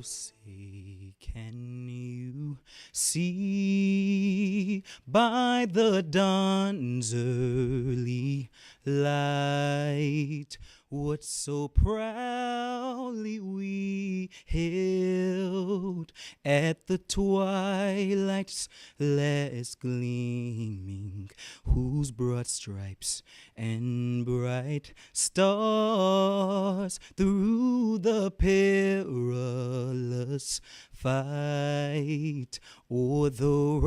say, can you see by the dawn's early light what so proudly we held at the twilight's last gleaming, whose broad stripes and bright stars through the perilous fight o'er the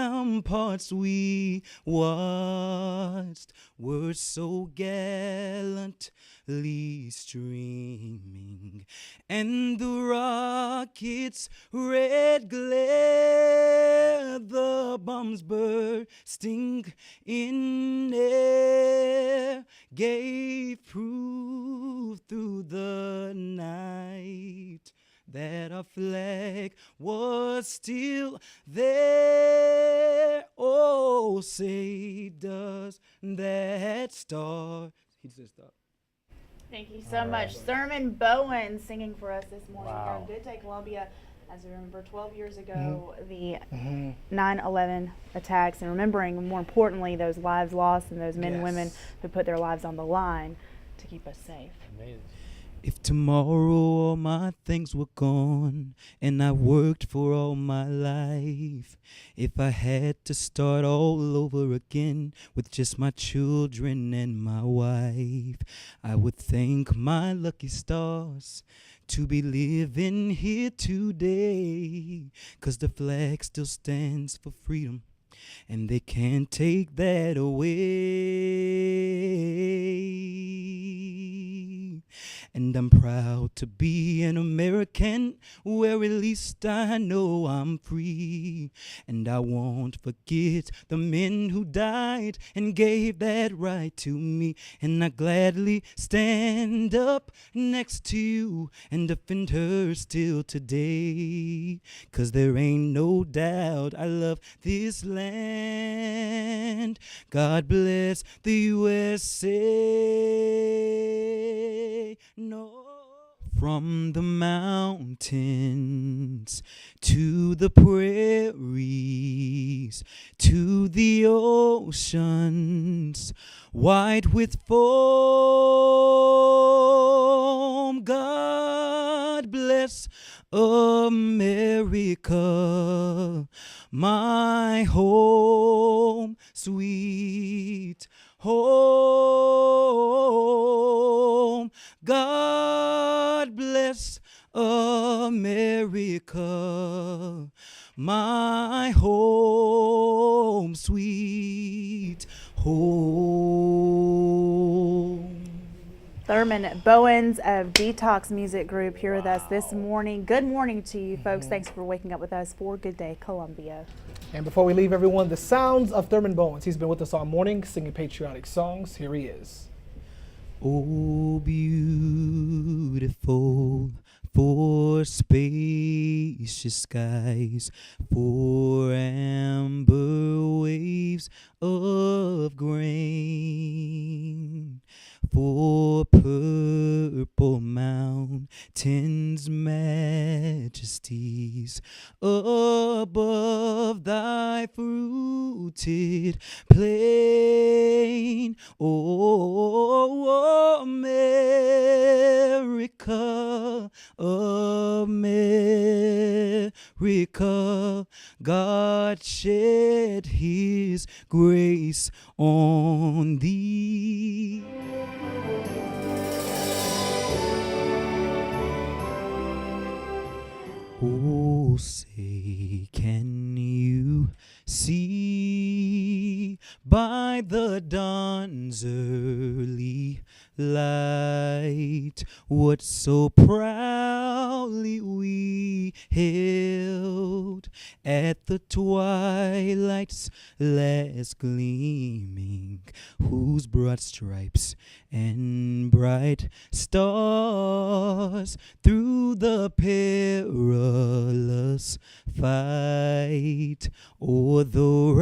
ramparts we watched were so gallantly streaming, and the rockets' red glare, the bombs bursting in air, gave proof through the night that our flag was still there. Oh, say does that star... He just stopped. Thank you so much. Thurmond Bowens singing for us this morning Wow. from Good Day, Columbia. As we remember, 12 years ago, the 9/11 attacks, and remembering, more importantly, those lives lost and those men and women who put their lives on the line to keep us safe. Amazing. If tomorrow all my things were gone and I worked for all my life, if I had to start all over again with just my children and my wife, I would thank my lucky stars to be living here today, 'cause the flag still stands for freedom and they can't take that away. And I'm proud to be an American, where at least I know I'm free. And I won't forget the men who died and gave that right to me. And I gladly stand up next to you and defend her still today. 'Cause there ain't no doubt I love this land. God bless the USA. No. From the mountains to the prairies to the oceans, white with foam, God bless America, my home, sweet home. God bless America, my home, sweet home. Thurmond Bowens of Detox Music Group here with us this morning. Good morning to you folks. Thanks for waking up with us for Good Day Columbia. And before we leave, everyone, the sounds of Thurmond Bowens. He's been with us all morning singing patriotic songs. Here he is. Oh, beautiful for spacious skies, for amber waves of grain, for purple mountains' majesties above thy fruited plain. Oh, America, America, God shed his grace on thee. Oh, say, can you see by the dawn's early light what so proudly we held at the twilight's last gleaming, whose broad stripes and bright stars through the perilous fight o'er the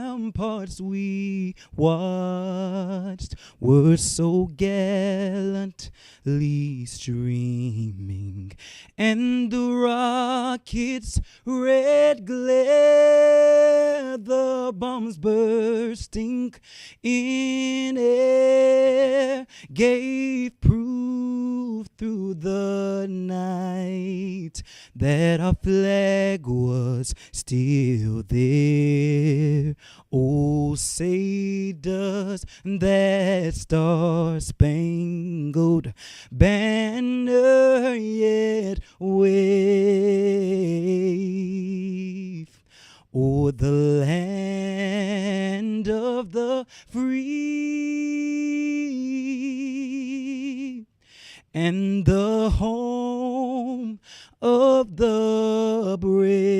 ramparts we watched were so gallantly streaming, and the rockets' red glare, the bombs bursting in air, gave proof through the night that our flag was still there. Oh, say does that star-spangled banner yet wave o'er the land of the free and the home of the brave?